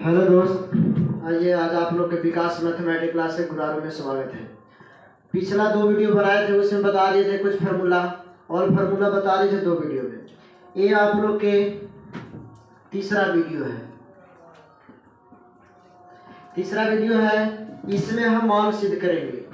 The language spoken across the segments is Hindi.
हेलो दोस्त, आइए आज आप लोग के विकास मैथमेटिक्स क्लास से गुरारू में स्वागत है। पिछला 2 वीडियो बनाए थे, उसमें बता दिए थे कुछ फार्मूला और फार्मूला बता दिए थे 2 वीडियो में। ये आप लोग के तीसरा वीडियो है। इसमें हम मान सिद्ध करेंगे।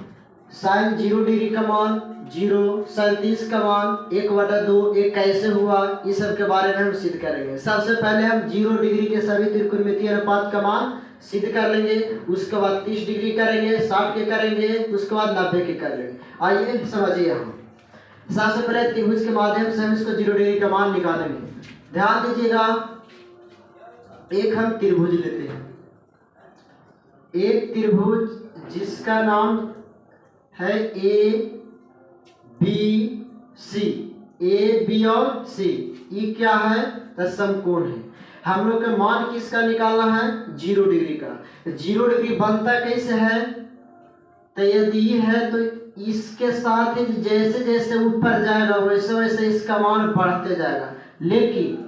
साइन 0 डिग्री का मान 0, 37 का मान 1/2 ये कैसे हुआ, इस सब के बारे में हम सिद्ध करेंगे। सबसे पहले हम 0 डिग्री के सभी त्रिकोणमितीय अनुपात का मान सिद्ध कर लेंगे। उसके बाद 30 डिग्री करेंगे, 60 के करेंगे, उसके बाद 90 के कर लेंगे। आइए समझिए। हम सबसे पहले त्रिभुज के माध्यम से हम इसको 0 डिग्री का मान निकालेंगे। ध्यान दीजिएगा, एक हम त्रिभुज लेते हैं। एक त्रिभुज जिसका नाम है ए बी और सी। ये क्या है? तो समकोण है। हम लोग का मान किसका निकालना है? 0 डिग्री का। 0 डिग्री बनता कैसे है? तो यदि है तो इसके साथ ही जैसे जैसे ऊपर जाएगा वैसे वैसे इसका मान बढ़ते जाएगा, लेकिन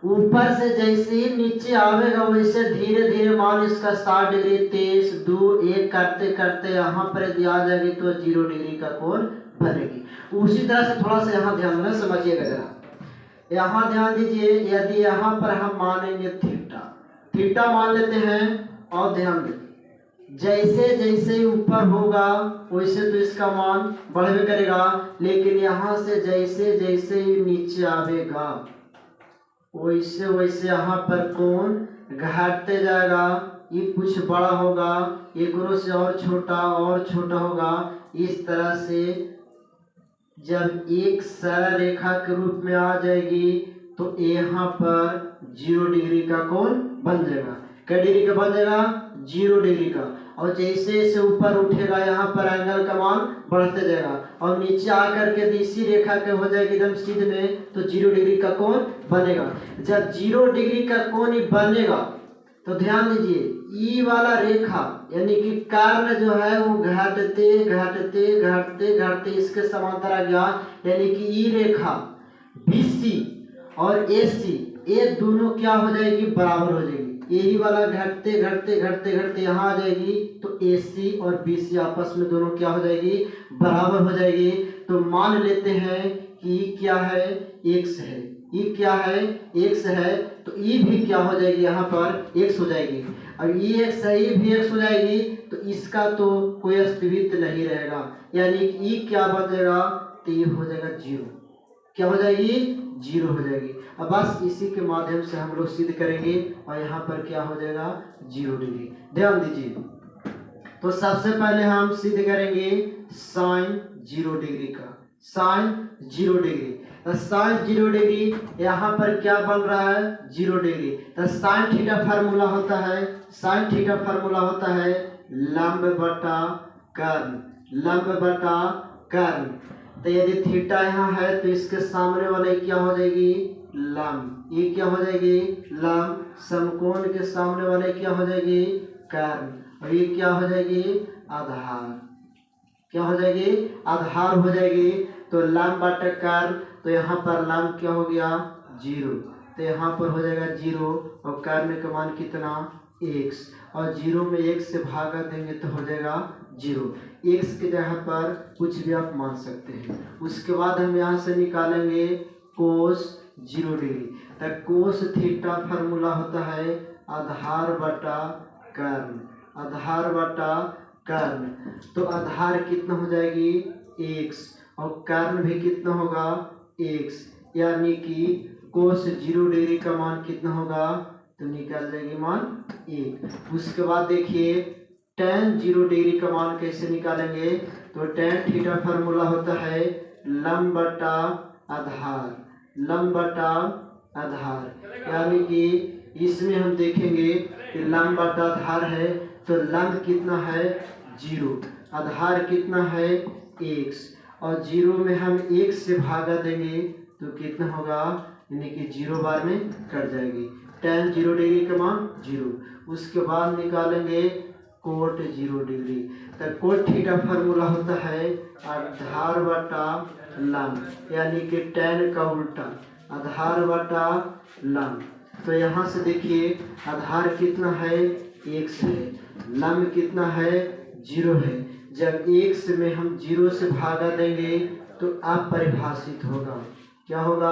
ऊपर से जैसे ही नीचे आवेगा वैसे धीरे धीरे मान इसका 60 डिग्री 23, 2, 1 करते करते यहाँ पर यदि आ जाएगी तो 0 डिग्री का कोण बनेगी। उसी तरह से थोड़ा सा यहाँ ध्यान में समझिएगा जरा। यहाँ ध्यान दीजिए, यदि यहाँ पर हम मानेंगे थीटा मान लेते हैं, और ध्यान दें जैसे जैसे ऊपर होगा वैसे तो इसका मान बढ़े करेगा, लेकिन यहाँ से जैसे जैसे नीचे आवेगा वैसे वैसे यहाँ पर कोण घटते जाएगा। ये कुछ बड़ा होगा, एक से और छोटा होगा। इस तरह से जब एक सरल रेखा के रूप में आ जाएगी तो यहाँ पर 0 डिग्री का कोण बन जाएगा। क्या डिग्री का बन जाएगा? 0 डिग्री का। और जैसे जैसे ऊपर उठेगा यहाँ पर एंगल का मान बढ़ते जाएगा, और नीचे आकर के इसी रेखा के हो जाएगी एकदम सीधे में तो 0 डिग्री का कोण बनेगा। जब 0 डिग्री का कोण ही बनेगा तो ध्यान दीजिए, ई वाला रेखा यानी कि कर्ण जो है वो घटते घटते घटते घटते इसके समांतर आ गया, यानी कि ई रेखा BC और AC ये दोनों क्या हो जाएगी? बराबर हो जाएगी। यही वाला घटते घटते घटते घटते यहाँ आ जाएगी तो AC और BC आपस में दोनों क्या हो जाएगी? बराबर हो जाएगी। तो मान लेते हैं कि क्या है? x है। ये क्या है? x है। तो ये भी क्या हो जाएगी? यहाँ पर x हो जाएगी। अब ये x है, ये भी x हो जाएगी, तो इसका तो कोई अस्तित्व नहीं रहेगा, यानी कि ये क्या बन जाएगा? तो ये हो जाएगा 0। क्या हो जाएगी? 0 हो जाएगी। अब बस इसी के माध्यम से हम लोग सिद्ध करेंगे, और यहाँ पर क्या हो जाएगा? 0 डिग्री। ध्यान दीजिए, तो सबसे पहले हम सिद्ध करेंगे साइन 0 डिग्री का। साइन 0 डिग्री, तो साइन 0 डिग्री यहाँ पर क्या बन रहा है? 0 डिग्री। तो साइन थीटा फार्मूला होता है, साइन थीटा फार्मूला होता है लंब बटा कर्ण, लंब बटा कर्ण। तो यदि थीटा यहाँ है तो इसके सामने वाले क्या हो जाएगी? लंब। ये क्या हो जाएगी? लंब। समकोण के सामने वाले क्या हो जाएगी? कर्ण। और ये क्या हो जाएगी? आधार। क्या हो जाएगी? आधार हो जाएगी। तो लंब बटा कर्ण, तो यहाँ पर लंब क्या हो गया? 0। तो यहाँ पर हो जाएगा 0, और कर्ण का मान कितना? x, और 0 में x से भागा देंगे तो हो जाएगा 0। x के जगह पर कुछ भी आप मान सकते हैं। उसके बाद हम यहाँ से निकालेंगे कोस 0 डिग्री। तो कोस थीटा फार्मूला होता है आधार बटा कर्ण, आधार बटा कर्ण। तो आधार कितना हो जाएगी? x, और कर्ण भी कितना होगा? x, यानी कि कोस 0 डिग्री का मान कितना होगा? तो निकल जाएगी मान 1। उसके बाद देखिए tan 0 डिग्री का मान कैसे निकालेंगे? तो tan थीटा फार्मूला होता है लंब बटा आधार, लंब बटा आधार, यानी कि इसमें हम देखेंगे कि लंब बटा आधार है तो लंब कितना है? 0, आधार कितना है? x, और 0 में हम 1 से भागा देंगे तो कितना होगा? यानी कि 0 बार में कट जाएगी। tan 0 डिग्री का मान 0। उसके बाद निकालेंगे कोट 0 डिग्री। तो कोट थीटा फार्मूला होता है आधार बटा लंब, यानी कि tan का उल्टा, आधार बटा लंब। तो यहाँ से देखिए आधार कितना है, x है, लंब कितना है, 0 है। जब x में हम 0 से भागा देंगे तो अपरिभाषित होगा। क्या होगा,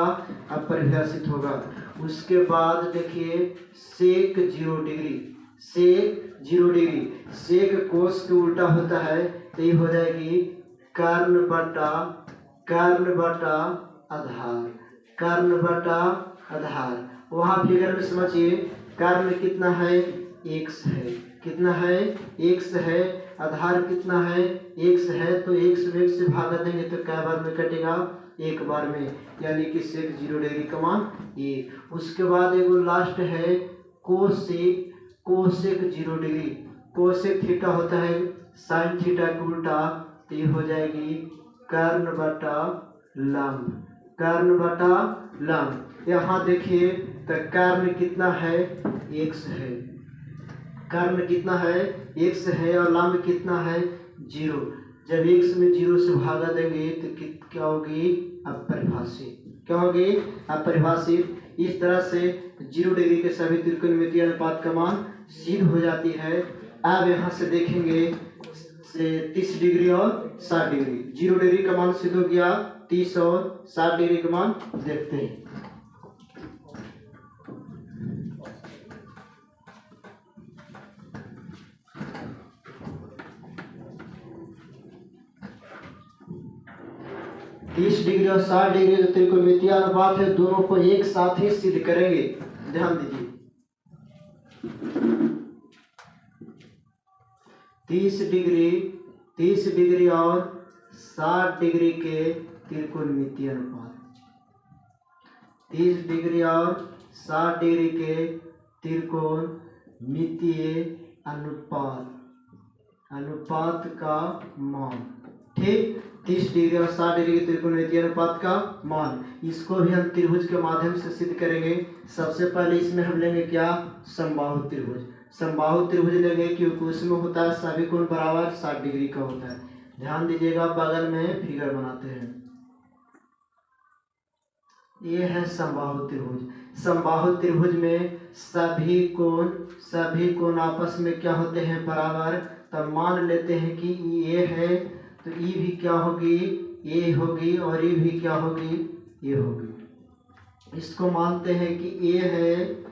अपरिभाषित होगा। उसके बाद देखिए सेक 0 डिग्री, सेक 0 डिग्री, सेक कोस के उल्टा होता है, तो ये हो जाएगी कर्ण बटा आधार, कर्ण बटा आधार। वहाँ फिगर में समझिए कर्ण कितना है, x है, कितना है, x है, आधार कितना है, x है, तो x में 1 से भागा देंगे तो क्या बार में कटेगा, एक बार में, यानी कि सेक 0 डिग्री का मान ये। उसके बाद एगो लास्ट है cosec, cosec 0 degree, cosec theta होता है साइन थीटा के उल्टा, तो ये हो जाएगी कर्ण बटा लंब, कर्ण बटा लंब। यहाँ देखिए तो कर्ण कितना है, x है, कर्ण कितना है, x है, और लंब कितना है, 0। जब x में 0 से भागा देंगे तो क्या होगी, अपरिभाषित, क्या होगी, अपरिभाषित। इस तरह से 0 डिग्री के सभी त्रिकोणमितीय अनुपात का मान सिद्ध हो जाती है। अब यहाँ से देखेंगे 30 डिग्री और 60 डिग्री, 0 डिग्री का मान सिद्ध हो गया, 30 और 60 डिग्री का मान देखते हैं। तीस डिग्री और 60 डिग्री जो त्रिकोणमितीय अनुपात है, दोनों को एक साथ ही सिद्ध करेंगे। ध्यान दीजिए 30 डिग्री और 60 डिग्री के त्रिकोणमितीय अनुपात, 30 डिग्री और 60 डिग्री के त्रिकोणमितीय अनुपात का मान, ठीक, 30 डिग्री और 60 डिग्री के त्रिकोणमितीय अनुपात का मान। इसको भी हम त्रिभुज के माध्यम से सिद्ध करेंगे। सबसे पहले इसमें हम लेंगे क्या, समबाहु त्रिभुज, समबाहु त्रिभुज लेंगे क्योंकि उसमें होता है सभी कोण बराबर 60 डिग्री का होता है। ध्यान दीजिएगा, बगल में फिगर बनाते हैं, ये है समबाहु त्रिभुज। समबाहु त्रिभुज में सभी कोण आपस में क्या होते हैं, बराबर। तब मान लेते हैं कि ये है तो ई भी क्या होगी, ये होगी, और ये भी क्या होगी, ये होगी। इसको मानते हैं कि ए है,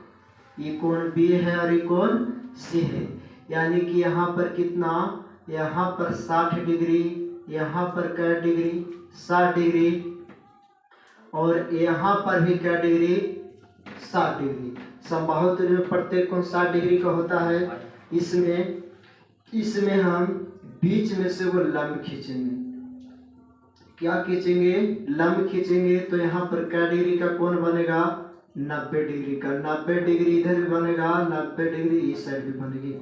ये कोण बी है, और ये कोण सी है। यानी कि यहाँ पर कितना, यहाँ पर 60 डिग्री, यहाँ पर क्या डिग्री, 60 डिग्री, और यहाँ पर भी क्या डिग्री, 60 डिग्री। समबाहु त्रिभुज में प्रत्येक कोण 60 डिग्री का होता है। इसमें हम बीच में से वो लंब खींचेंगे। क्या खींचेंगे, लंब खींचेंगे। तो यहाँ पर क्या डिग्री का कोण बनेगा, 90 डिग्री का। 90 डिग्री इधर भी बनेगा, 90 डिग्री इस साइड भी बनेगी।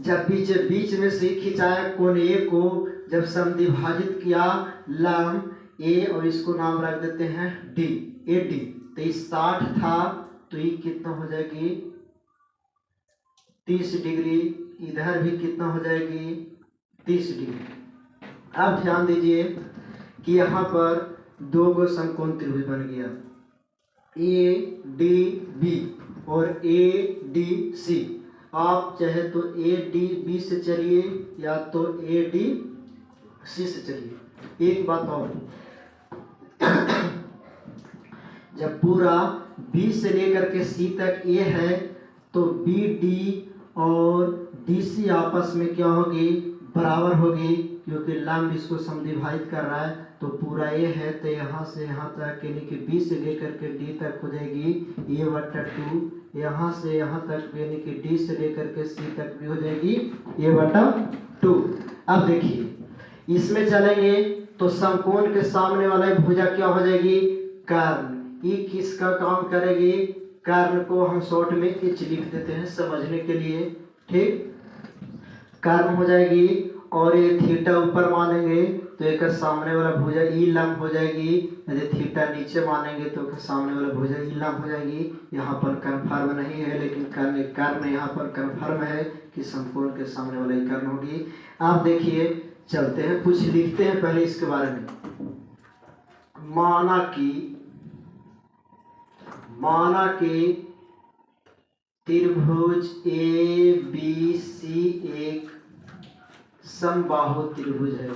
जब बीच में से खिंचाया कोण ए को, जब समद्विभाजित किया लंब ए, और इसको नाम रख देते हैं डी, ए डी। तो ये 60 था, तो ये कितना हो जाएगी, 30 डिग्री। इधर भी कितना हो जाएगी, 30 डिग्री। अब ध्यान दीजिए कि यहाँ पर दो गो समकोण त्रिभुज बन गया, ए डी बी और ए डी सी। आप चाहे तो ए डी बी से चलिए या तो ए डी सी से चलिए। एक बात और, जब पूरा बी से लेकर के सी तक ए है, तो बी डी और डी सी आपस में क्या होगी, बराबर होगी, क्योंकि लंब इसको समद्विभाजित कर रहा है। तो पूरा ए है, तो यहाँ से यहाँ तक, यानी कि बी से लेकर के डी तक हो जाएगी ए बटा 2, यहाँ से यहाँ तक, यानी कि डी से लेकर के सी तक भी हो जाएगी ए बटा 2। अब देखिए इसमें चलेंगे तो समकोण के सामने वाला भुजा क्या हो जाएगी, कर्ण। ये किसका काम करेगी, कर्ण को हम शॉर्ट में एच लिख देते हैं समझने के लिए, ठीक। कर्ण हो जाएगी, और ये थीटा ऊपर मानेंगे तो एक सामने वाला भुजा ई लंब हो जाएगी। यदि थीटा नीचे मानेंगे तो सामने वाला भुजा ई लंब हो जाएगी। यहाँ पर कन्फर्म नहीं है, लेकिन कर्ण यहाँ पर कन्फर्म है कि समकोण के सामने वाला ही कर्ण होगी। आप देखिए, चलते हैं, कुछ लिखते हैं पहले इसके बारे में। माना कि त्रिभुज ए बी सी एक समबाहु त्रिभुज है।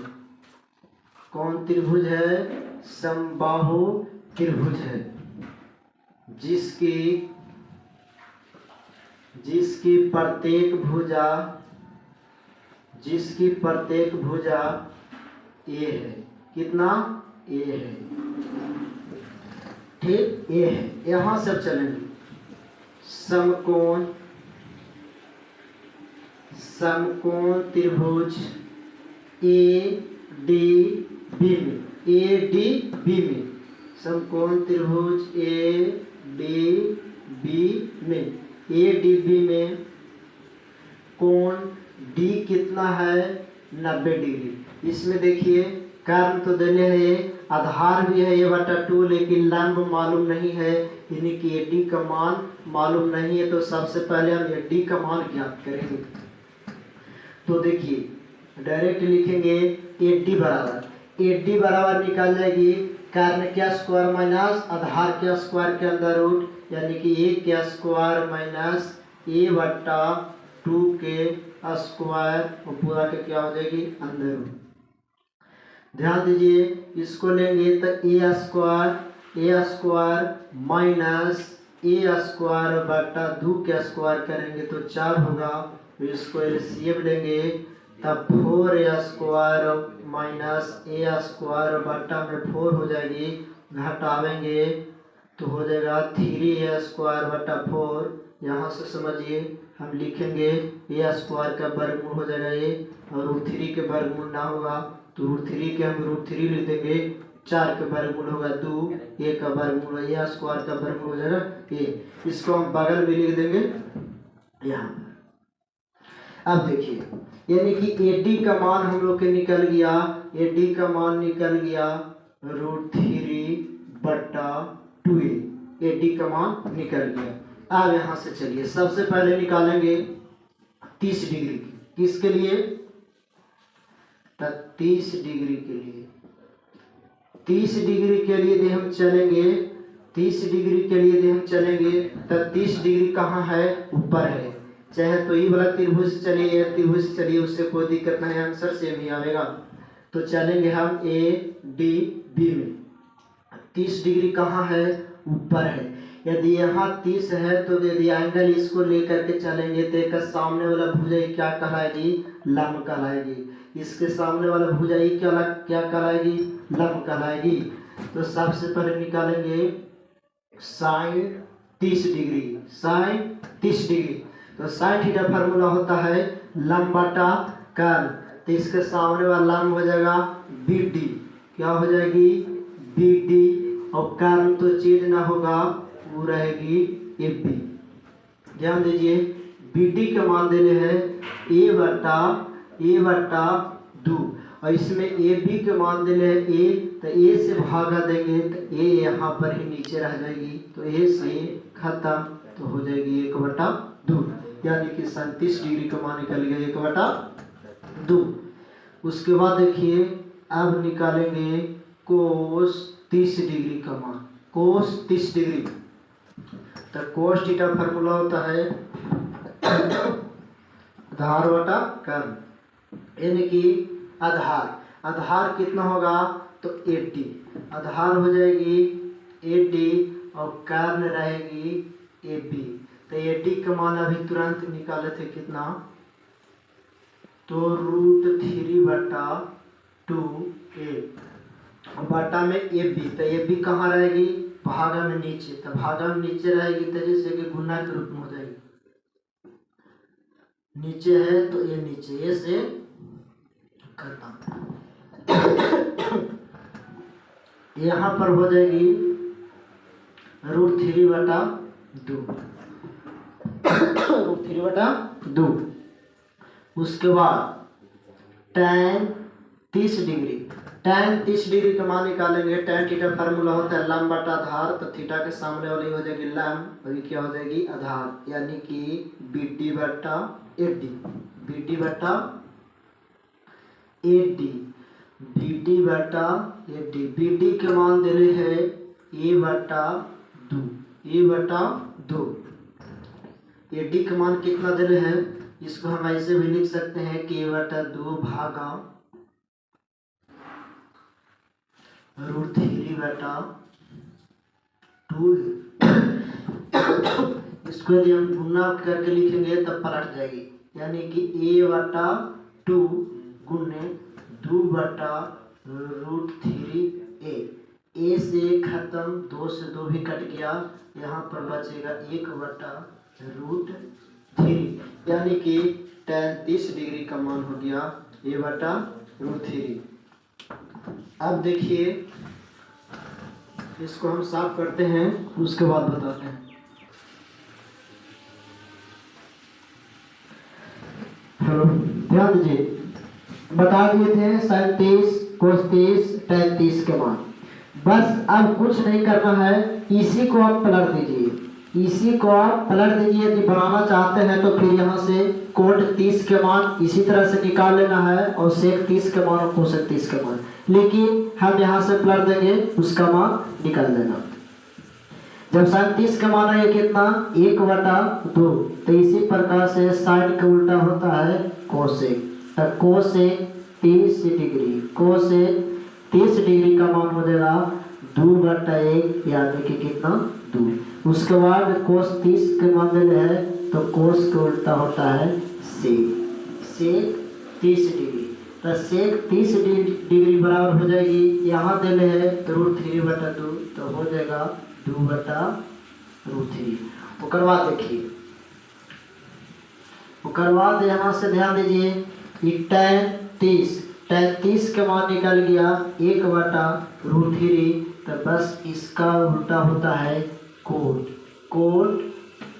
कौन त्रिभुज है? समबाहु त्रिभुज है, जिसकी प्रत्येक भुजा ए है। कितना? ए है। ठीक, ए है। यहां से चलेंगे समकोण त्रिभुज ए डी बी में, समकोण त्रिभुज ए डी बी में कोण डी कितना है? 90 डिग्री। इसमें देखिए कर्म तो देने है, आधार भी है a/2, लेकिन लंब मालूम नहीं है, यानी कि AD का मान मालूम नहीं है। तो सबसे पहले हम AD का मान ज्ञात करेंगे। तो देखिए डायरेक्ट लिखेंगे AD बराबर निकाल जाएगी कर्ण के स्क्वायर माइनस आधार के स्क्वायर के अंदर रूट, यानी कि a के स्क्वायर माइनस a/2 के स्क्वायर और पूरा के क्या हो जाएगी? अंदर रूट। ध्यान दीजिए, इसको लेंगे तो a square minus a square बटा 2 के स्क्वायर करेंगे तो 4 होगा। तो इसको एलसीएम लेंगे तब 4a square minus a square बटा में 4 हो जाएगी, घटावेंगे तो हो जाएगा 3a स्क्वायर बटा 4। यहाँ से समझिए हम लिखेंगे a स्क्वायर का वर्गमूल हो जाएगा a, और √3 के वर्गमूल ना होगा तो √3 के हम √3 लिख देंगे। 4 का वर्गमूल होगा 2, a का वर्गमूल a स्क्वायर का वर्गमूल हो जाएगा a। इसको हम बगल में लिख देंगे यहाँ पर। अब देखिए, यानी कि AD का मान हम लोग के निकल गया, AD का मान निकल गया √3/2a, AD का मान निकल गया। अब यहाँ से चलिए सबसे पहले निकालेंगे 30 डिग्री की। किसके लिए? 30 डिग्री के लिए। 30 डिग्री के लिए यदि हम चलेंगे, 30 डिग्री के लिए यदि हम चलेंगे तो 30 डिग्री कहाँ है? ऊपर है। चाहे तो ये वाला त्रिभुज से चलिए या त्रिभुज से चलिए, उससे कोई दिक्कत नहीं, आंसर सेम ही आएगा। तो चलेंगे हम ADB में। 30 डिग्री कहाँ है? ऊपर है। यदि यहाँ 30 है तो यदि एंगल इसको लेकर के चलेंगे तो एक सामने वाला भुजा क्या कहलाएगी? लंब कहलाएगी। इसके सामने वाला भुजा क्या कहलाएगी? लंब कहलाएगी। तो सबसे पहले निकालेंगे sin 30 डिग्री। तो sin थीटा फार्मूला होता है लंब बटा कर्ण। तो इसके सामने वाला लंब हो जाएगा BD। क्या हो जाएगी? BD। और कर्ण तो चेंज ना होगा, वो रहेगी AB। ध्यान दीजिए, BD का मान देने हैं a/2, और इसमें AB के मान देने हैं a, तो a से भागा देंगे तो a यहाँ पर ही नीचे रह जाएगी, तो a से खत्म, तो हो जाएगी 1/2, यानी कि 37 डिग्री का मान निकल गया 1/2। उसके बाद देखिए अब निकालेंगे कोस 30 डिग्री का मान। कोस 30 डिग्री, तो कोस थीटा फार्मूला होता है आधार बटा कर्ण, यानी कि आधार कितना होगा? तो 80, आधार हो जाएगी 80 और कर्ण रहेगी AB। तो AD का मान अभी तुरंत निकाले थे कितना? तो √3/2a बटा में AB। तो AB कहाँ रहेगी? भागा में नीचे, तो भागा में नीचे रहेगी तो जैसे कि गुना के रूप में हो जाएगी। नीचे है तो ये नीचे, ये से खत्म। यहाँ पर हो जाएगी √3/2। उसके बाद tan 30 डिग्री का मान निकालेंगे। tan थीटा फार्मूला होता है लंब बटा आधार, तो थीटा के सामने वाली हो जाएगी लंब, और क्या हो जाएगी? आधार, यानी कि BD बटा AD। BD बटा AD। BD के मान दे रहे हैं a/2, ए बटा 2। ये डी का मान कितना दे रहे हैं, इसको हम ऐसे भी लिख सकते हैं कि ए बटा 2 भागा √3 बटा 2। इसको यदि हम गुना करके लिखेंगे तब पलट जाएगी, यानी कि ए बटा 2 गुने 2 बटा √3a। ए से खत्म, 2 से 2 भी कट गया, यहाँ पर बचेगा 1 बटा √3, यानी कि tan 30 डिग्री का मान हो गया ए बटा √3। अब देखिए इसको हम साफ करते हैं, उसके बाद बताते हैं। हेलो, ध्यान दीजिए, बता दिए थे sin 30 cos 30 tan 30 के मान। बस अब कुछ नहीं करना है, इसी को आप पलट दीजिए, इसी को आप पलट दीजिए। यदि बनाना चाहते हैं तो फिर यहाँ से कोट 30 के मान इसी तरह से निकाल लेना है और सेक 30 के मान और कोसेक 30 के मान, लेकिन हम यहाँ से पलट देंगे, उसका मान निकाल देना। जब sin 30 का मान है कितना 1 बटा 2, तो इसी प्रकार से साइन का उल्टा होता है कोसेक, तो कोसेक 30 डिग्री, कोसेक 30 डिग्री का मान हो जाएगा 2 बटा 1, यानी कि कितना 2। उसके बाद कोस 30 के मान दे है, तो कोस का उल्टा होता है सेक 30 डिग्री, तो सेक 30 डिग्री बराबर हो जाएगी, यहाँ दे है तो √3 बटा 2, तो हो जाएगा 2 बटा √3। उसके बाद देखिए, उसके बाद यहाँ से ध्यान दीजिए tan 30 के मान निकल गया 1 बटा √3, तो बस इसका उल्टा होता है कोट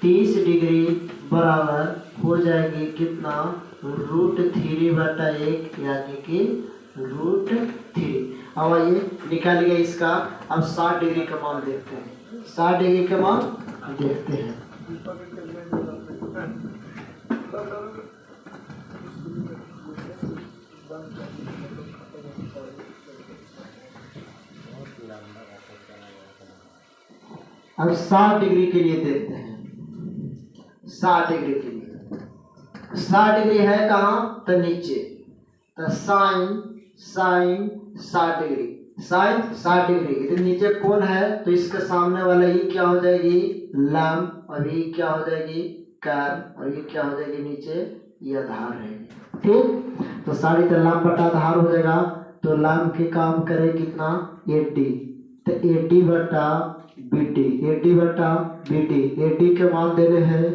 30 डिग्री बराबर हो जाएगी कितना √3 बटा 1, यानी कि √3। अब आइए निकाल गया इसका, अब 60 डिग्री का मान देखते हैं, 60 डिग्री का मान देखते हैं। अब 60 डिग्री के लिए देखते हैं, 60 डिग्री के लिए, 60 डिग्री है कहाँ, तो नीचे, तो साइन 60 डिग्री, साइन 60 डिग्री, तो नीचे कौन है, तो इसके सामने वाला ये क्या हो जाएगी लंब, और ये क्या हो जाएगी कर्व, और ये क्या हो जाएगी नीचे ये आधार रहेगी। ठीक, तो 60 तो लंब बटा आधार हो जाएगा, तो लंब के काम करे कितना 80, तो 80 बटा BD, 80 बटा BD, 80 के मान दे रहे हैं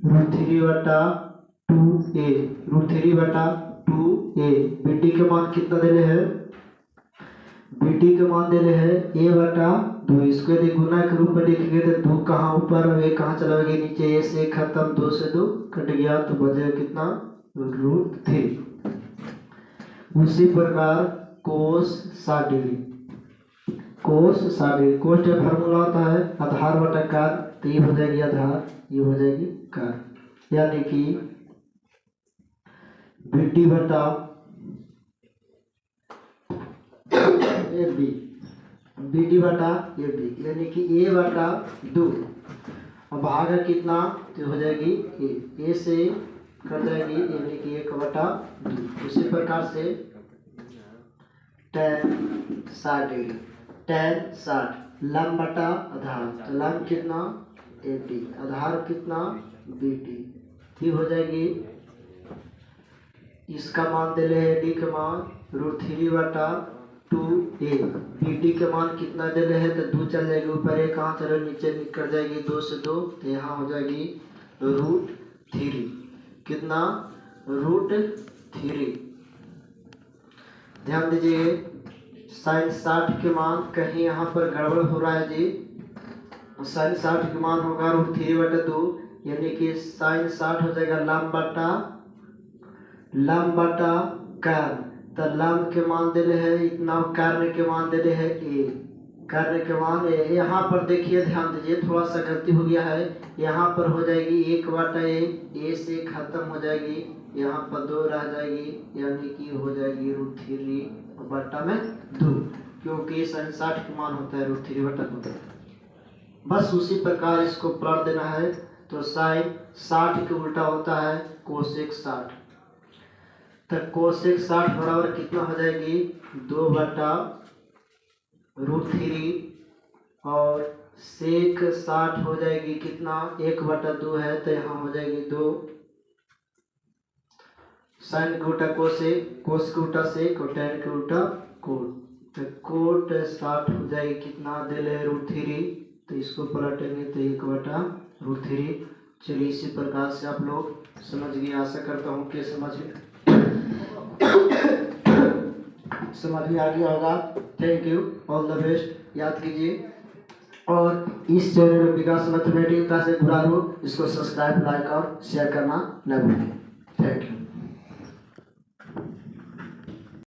√3 बटा 2a, √3 बटा 2a। BD के मान कितना दे रहे हैं, BD के मान दे रहे हैं a बटा 2। इसको यदि गुना के रूप में लिखेंगे तो 2 कहाँ ऊपर और a कहाँ चला गया नीचे, a से खत्म, 2 से 2 कट गया, तो बचेगा कितना √3। उसी प्रकार कोस 60 डिग्री, कोस 60 डिग्री, कोस का फार्मूला होता है आधार बटा कार, तो ये हो जाएगी आधार, ये हो जाएगी कार, यानी कि BD बटा AB, BD बटा AB, यानी कि a बटा 2, और भाग कितना, तो हो जाएगी a से कर जाएगी, यानी कि 1 बटा 2। उसी प्रकार से tan 60 डिग्री, tan 60 लंब बटा आधार, तो लंब कितना AB, आधार कितना BD, ये हो जाएगी, इसका मान दे रहे हैं D के मान √3 बटा 2a, BD के मान कितना दे रहे हैं, तो 2 चल जाएगी ऊपर, एक कहाँ चलो नीचे निकल जाएगी, 2 से 2, तो यहाँ हो जाएगी √3, कितना √3। ध्यान दीजिए sin 60 के मान कहीं यहाँ पर गड़बड़ हो रहा है जी, sin 60 के मान होगा √3 बटा 2, यानी कि sin 60 हो जाएगा लंब बटा कर्व, तो लंब के मान दे रहे हैं इतना, कर्ण के मान दे रहे हैं a, कर्ण के मान a। यहाँ पर देखिए ध्यान दीजिए, थोड़ा सा गलती हो गया है, यहाँ पर हो जाएगी 1 बटा a से खत्म हो जाएगी, यहाँ पर 2 रह जाएगी, यानी कि हो जाएगी √3 बटा में 2, क्योंकि sin 60 का मान होता है √3 बटा 2। बस उसी प्रकार इसको प्लॉट देना है। तो साइन 60 के उल्टा होता है कोसेक 60। तो कोसेक 60 बराबर कितना हो जाएगी 2/√3 और सेक 60 हो जाएगी कितना 1/2 है तो यहाँ हो जाएगी 2। साइन के उल्टा कोसेक, कोस के उल्टा सेक और टैन के उल्टा कोट। तो कोट 60 हो जाएगी कितना दे ले √3। तो इसको पलटेंगे तो 1/√3। चलिए इसी प्रकार से आप लोग समझ गए। आशा करता हूँ कि समझ में आ गया होगा। Thank you, all the best. याद कीजिए और इस चैनल विकास मैथमेटिक्स का से जुड़ा हो, इसको सब्सक्राइब, लाइक और शेयर करना न भूलें। Thank you.